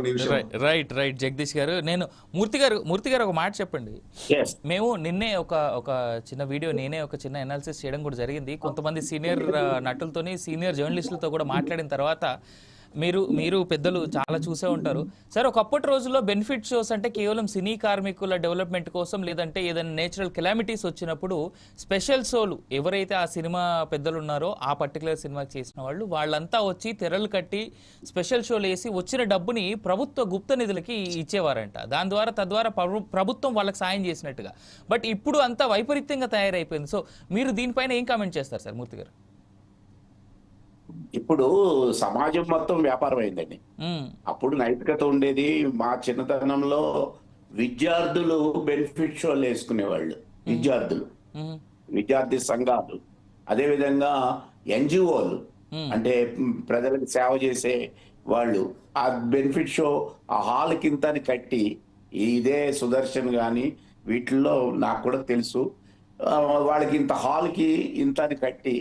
నిమిషం. Right right Jagadish గారు, నేను మూర్తి గారు ఒక మాట చెప్పండి. మేము నిన్నే ఒక చిన్న వీడియో, నేనే ఒక చిన్న అనాలిసిస్ చేయడం కూడా జరిగింది. కొంతమంది సీనియర్ నటులతోని, సీనియర్ జర్నలిస్టులతో కూడా మాట్లాడిన తర్వాత మీరు పెద్దలు చాలా చూసే ఉంటారు సార్. ఒకప్పటి రోజుల్లో బెనిఫిట్ షోస్ అంటే కేవలం సినీ కార్మికుల డెవలప్మెంట్ కోసం, లేదంటే ఏదైనా నేచురల్ కెలామిటీస్ వచ్చినప్పుడు స్పెషల్ షోలు, ఎవరైతే ఆ సినిమా పెద్దలు ఉన్నారో ఆ పర్టికులర్ సినిమాకి చేసిన వాళ్ళంతా వచ్చి తెరలు కట్టి స్పెషల్ షోలు వేసి వచ్చిన డబ్బుని ప్రభుత్వ గుప్త నిధులకి ఇచ్చేవారంట. తద్వారా ప్రభుత్వం వాళ్ళకి సాయం చేసినట్టుగా. బట్ ఇప్పుడు అంతా వైపరీత్యంగా తయారైపోయింది. సో మీరు దీనిపైన ఏం కామెంట్ చేస్తారు సార్ మూర్తి గారు? ఇప్పుడు సమాజం మొత్తం వ్యాపారం అయిందండి. అప్పుడు నైతికత ఉండేది. మా చిన్నతనంలో విద్యార్థులు బెనిఫిట్ షోలు వేసుకునేవాళ్ళు. విద్యార్థి సంఘాలు, అదేవిధంగా ఎన్జిఓలు, అంటే ప్రజలకు సేవ చేసే వాళ్ళు ఆ బెనిఫిట్ షో ఆ హాల్ కింతని కట్టి, ఇదే సుదర్శన్ కానీ వీటిల్లో నాకు కూడా తెలుసు, వాళ్ళకి ఇంత హాల్కి ఇంతని కట్టి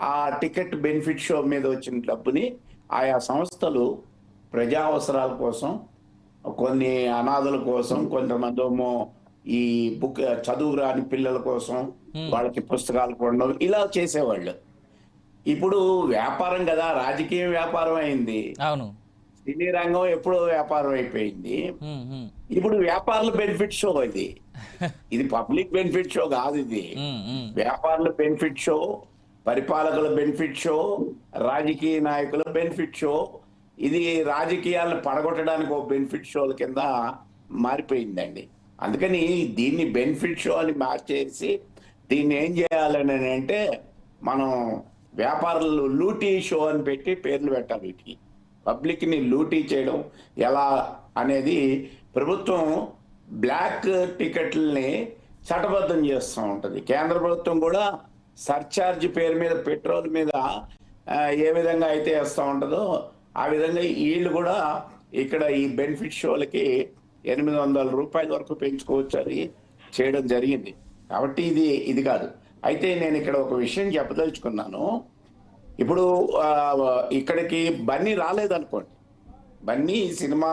ఆ టికెట్ బెనిఫిట్ షో మీద వచ్చిన డబ్బుని ఆయా సంస్థలు ప్రజా అవసరాల కోసం, కొన్ని అనాథల కోసం, కొంతమంది ఏమో ఈ బుక్ చదువు రాని పిల్లల కోసం వాళ్ళకి పుస్తకాలు కొనడం, ఇలా చేసేవాళ్ళు. ఇప్పుడు వ్యాపారం కదా, రాజకీయ వ్యాపారం అయింది. అవును, సినీ రంగం ఎప్పుడో వ్యాపారం అయిపోయింది. ఇప్పుడు వ్యాపారుల బెనిఫిట్ షో ఇది పబ్లిక్ బెనిఫిట్ షో కాదు. ఇది వ్యాపారుల బెనిఫిట్ షో, పరిపాలకుల బెనిఫిట్ షో, రాజకీయ నాయకుల బెనిఫిట్ షో. ఇది రాజకీయాలను పడగొట్టడానికి ఒక బెనిఫిట్ షోల కింద మారిపోయిందండి. అందుకని దీన్ని బెనిఫిట్ షో అని మార్చేసి దీన్ని ఏం చేయాలని అంటే, మనం వ్యాపారులు లూటీ షో అని పెట్టి పేర్లు పెట్టాలి. వీటికి పబ్లిక్ ని లూటీ చేయడం ఎలా అనేది ప్రభుత్వం బ్లాక్ టికెట్లని చట్టబద్ధం చేస్తూ ఉంటది. కేంద్ర ప్రభుత్వం కూడా సర్చార్జ్ పేరు మీద పెట్రోల్ మీద ఏ విధంగా అయితే వేస్తూ ఉంటుందో ఆ విధంగా వీళ్ళు కూడా ఇక్కడ ఈ బెనిఫిట్ షోలకి 800 రూపాయల వరకు పెంచుకోవచ్చు అని చేయడం జరిగింది. కాబట్టి ఇది కాదు. అయితే నేను ఇక్కడ ఒక విషయం చెప్పదలుచుకున్నాను. ఇప్పుడు ఇక్కడికి బన్నీ రాలేదనుకోండి, బన్నీ ఈ సినిమా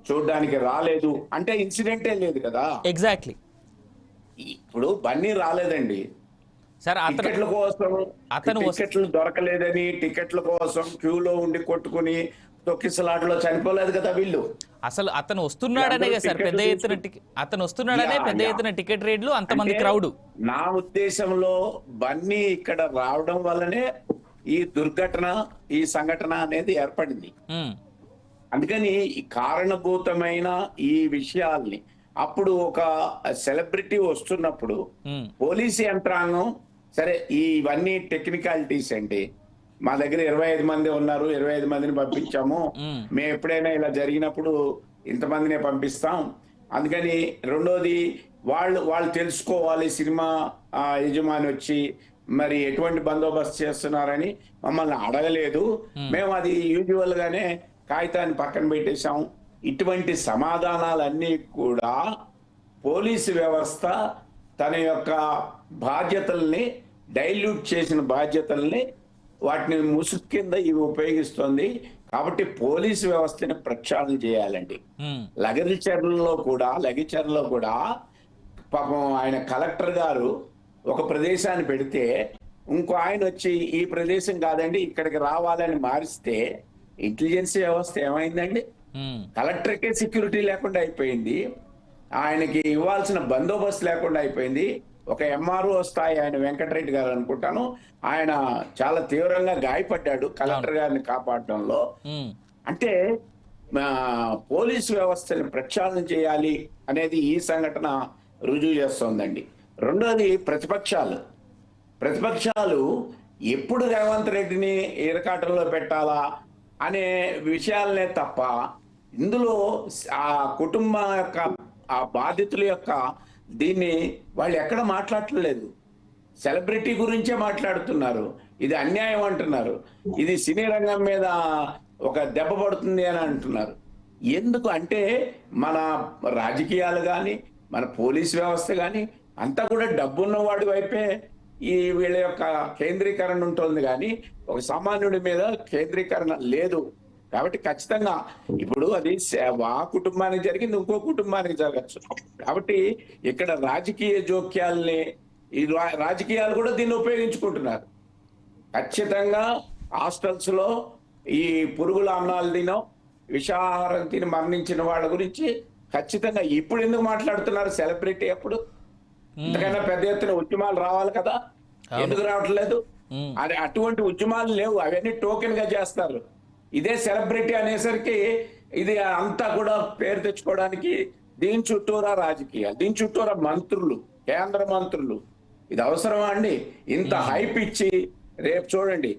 చూడడానికి రాలేదు అంటే ఇన్సిడెంటే లేదు కదా. ఎగ్జాక్ట్లీ. ఇప్పుడు బన్నీ రాలేదండి, టికెట్ల కోసం, టికెట్లు దొరకలేదని టికెట్ల కోసం క్యూలో ఉండి కొట్టుకుని తొక్కిసలాటలో చనిపోలేదు కదా వీళ్ళు. అసలు అతను వస్తున్నాడనే సార్ పెద్ద ఎత్తున టికెట్ రేట్లు, అంతమంది క్రౌడ్. నా ఉద్దేశంలో బన్నీ ఇక్కడ రావడం వల్లనే ఈ దుర్ఘటన, ఈ సంఘటన అనేది ఏర్పడింది. అందుకని ఈ కారణభూతమైన ఈ విషయాల్ని అప్పుడు ఒక సెలబ్రిటీ వస్తున్నప్పుడు పోలీసు యంత్రాంగం, సరే ఇవన్నీ టెక్నికాలిటీస్ అండి, మా దగ్గర 25 మంది ఉన్నారు, 25 మందిని పంపించాము, మేము ఎప్పుడైనా ఇలా జరిగినప్పుడు ఇంతమందినే పంపిస్తాం. అందుకని రెండోది వాళ్ళు తెలుసుకోవాలి, సినిమా యజమాని వచ్చి మరి ఎటువంటి బందోబస్తు చేస్తున్నారని మమ్మల్ని అడగలేదు, మేము అది యూజువల్ గానే కాగితాన్ని పక్కన పెట్టేశాం. ఇటువంటి సమాధానాలన్నీ కూడా పోలీసు వ్యవస్థ తన యొక్క బాధ్యతల్ని డైల్యూట్ చేసిన బాధ్యతల్ని వాటిని ముసుగు కింద ఇవి ఉపయోగిస్తుంది. కాబట్టి పోలీసు వ్యవస్థని ప్రక్షాళన చేయాలండి. లగచర్లలో కూడా పాపం ఆయన కలెక్టర్ గారు ఒక ప్రదేశాన్ని పెడితే ఇంకో ఆయన వచ్చి ఈ ప్రదేశం కాదండి ఇక్కడికి రావాలని మారిస్తే ఇంటెలిజెన్స్ వ్యవస్థ ఏమైందండి? కలెక్టర్కే సెక్యూరిటీ లేకుండా అయిపోయింది, ఆయనకి ఇవ్వాల్సిన బందోబస్తు లేకుండా అయిపోయింది. ఒక ఎంఆర్ఓ స్థాయి ఆయన వెంకటరెడ్డి గారు అనుకుంటాను, ఆయన చాలా తీవ్రంగా గాయపడ్డాడు కలెక్టర్ గారిని కాపాడడంలో. అంటే పోలీసు వ్యవస్థని ప్రక్షాళన చేయాలి అనేది ఈ సంఘటన రుజువు చేస్తోందండి. రెండోది ప్రతిపక్షాలు ఎప్పుడు రేవంత్ రెడ్డిని ఇరకాటంలో పెట్టాలా అనే విషయాలనే తప్ప ఇందులో ఆ కుటుంబం యొక్క ఆ బాధితుల యొక్క దీన్ని వాళ్ళు ఎక్కడ మాట్లాడట్లేదు. సెలబ్రిటీ గురించే మాట్లాడుతున్నారు, ఇది అన్యాయం అంటున్నారు, ఇది సినీ రంగం మీద ఒక దెబ్బ పడుతుంది అని అంటున్నారు. ఎందుకు అంటే మన రాజకీయాలు కానీ మన పోలీస్ వ్యవస్థ కానీ అంతా కూడా డబ్బున్న వాడి వైపే ఈ వీళ్ళ యొక్క కేంద్రీకరణ ఉంటుంది, కానీ ఒక సామాన్యుడి మీద కేంద్రీకరణ లేదు. కాబట్టి ఖచ్చితంగా ఇప్పుడు అది ఆ కుటుంబానికి జరిగింది, ఇంకో కుటుంబానికి జరగచ్చు. కాబట్టి ఇక్కడ రాజకీయ జోక్యాల్ని ఈ రాజకీయాలు కూడా దీన్ని ఉపయోగించుకుంటున్నారు. ఖచ్చితంగా హాస్టల్స్ లో ఈ పురుగుల అన్నాలు తినో విషాహారం తిని మరణించిన వాళ్ళ గురించి ఖచ్చితంగా ఇప్పుడు ఎందుకు మాట్లాడుతున్నారు? సెలబ్రిటీ అప్పుడు ఇంతకన్నా పెద్ద ఎత్తున ఉద్యమాలు రావాలి కదా, ఎందుకు రావట్లేదు? అది అటువంటి ఉద్యమాలు లేవు, అవన్నీ టోకెన్ గా చేస్తారు. ఇదే సెలబ్రిటీ అనేసరికి ఇది అంతా కూడా పేరు తెచ్చుకోవడానికి దీని చుట్టూరా రాజకీయాలు, దీని చుట్టూరా మంత్రులు, కేంద్ర మంత్రులు. ఇది అవసరమా అండి? ఇంత హై పిచ్ రేపు చూడండి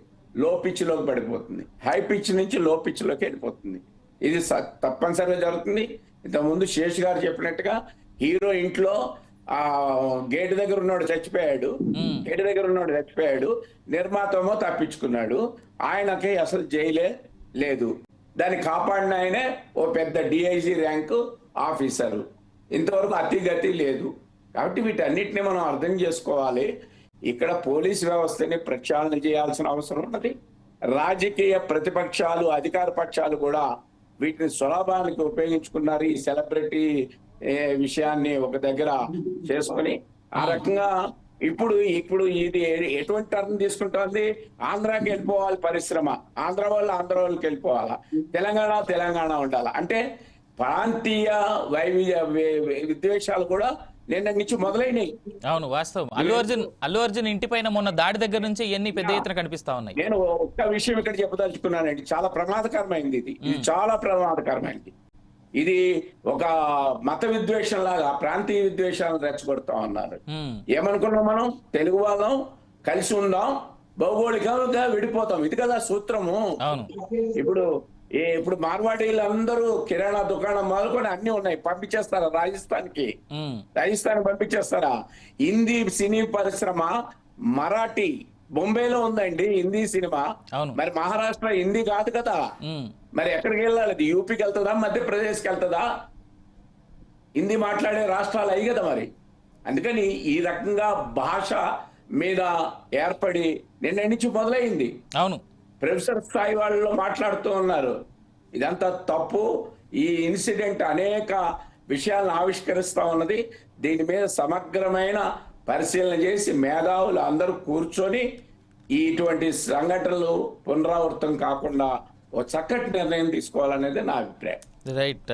లో పిచ్ లోకి పడిపోతుంది, హై పిచ్ నుంచి లో పిచ్ లోకి వెళ్ళిపోతుంది. ఇది తప్పనిసరిగా జరుగుతుంది. ఇంతకుముందు శేష్ గారు చెప్పినట్టుగా హీరో ఇంట్లో ఆ గేట్ దగ్గర ఉన్నవాడు చచ్చిపోయాడు, నిర్మాతమో తప్పించుకున్నాడు, ఆయనకి అసలు జైలే లేదు. దాన్ని కాపాడిన ఆయనే ఓ పెద్ద డిఐజీ ర్యాంకు ఆఫీసరు. ఇంతవరకు అతిగతి లేదు. కాబట్టి వీటన్నిటిని మనం అర్థం చేసుకోవాలి. ఇక్కడ పోలీస్ వ్యవస్థని ప్రక్షాళన చేయాల్సిన అవసరం ఉన్నది. రాజకీయ ప్రతిపక్షాలు, అధికార పక్షాలు కూడా వీటిని సులభానికి ఉపయోగించుకున్నారు. ఈ సెలబ్రిటీ విషయాన్ని ఒక దగ్గర చేసుకొని ఆ రకంగా ఇప్పుడు ఇది ఎటువంటి టర్న్ తీసుకుంటోంది? ఆంధ్రాకి వెళ్ళిపోవాలి పరిశ్రమ, ఆంధ్ర వాళ్ళకి వెళ్ళిపోవాలా, తెలంగాణ ఉండాలా అంటే ప్రాంతీయ విద్వేషాలు కూడా నిన్న నుంచి మొదలైనవి. అవును, వాస్తవం. అల్లు అర్జున్ ఇంటి పైన మొన్న దాడి దగ్గర నుంచి ఎన్ని పెద్ద ఎత్తున కనిపిస్తా ఉన్నాయి. నేను ఒక్క విషయం ఇక్కడ చెప్పదలుచుకున్నానండి, చాలా ప్రమాదకరమైంది. ఇది చాలా ప్రమాదకరమైనది. ఇది ఒక మత విద్వేషం లాగా ప్రాంతీయ విద్వేషాలను రెచ్చగొడతా ఉన్నారు. ఏమనుకున్నాం మనం? తెలుగు వాళ్ళం కలిసి ఉందాం, భౌగోళికంగా విడిపోతాం, ఇది కదా సూత్రము. ఇప్పుడు మార్వాడీలు అందరూ కిరాణా దుకాణం మొదలుకొని అన్ని ఉన్నాయి, పంపించేస్తారా రాజస్థాన్ పంపించేస్తారా? హిందీ సినీ పరిశ్రమ మరాఠీ బొంబేలో ఉందండి హిందీ సినిమా. మరి మహారాష్ట్ర హిందీ కాదు కదా, మరి ఎక్కడికి వెళ్ళాలి? అది యూపీకి వెళ్తుందా, మధ్యప్రదేశ్కి వెళ్తుందా? హిందీ మాట్లాడే రాష్ట్రాలు అయ్యి కదా మరి. అందుకని ఈ రకంగా భాష మీద ఏర్పడి నిన్న నుంచి మొదలైంది. అవును, ప్రొఫెసర్ స్థాయి వాళ్ళు మాట్లాడుతూ ఉన్నారు. ఇదంతా తప్పు. ఈ ఇన్సిడెంట్ అనేక విషయాలను ఆవిష్కరిస్తా ఉన్నది. దీని మీద సమగ్రమైన పరిశీలన చేసి మేధావులు అందరూ కూర్చొని ఇటువంటి సంఘటనలు పునరావృతం కాకుండా ఒక చక్కటి నిర్ణయం తీసుకోవాలనేది నా అభిప్రాయం. రైట్.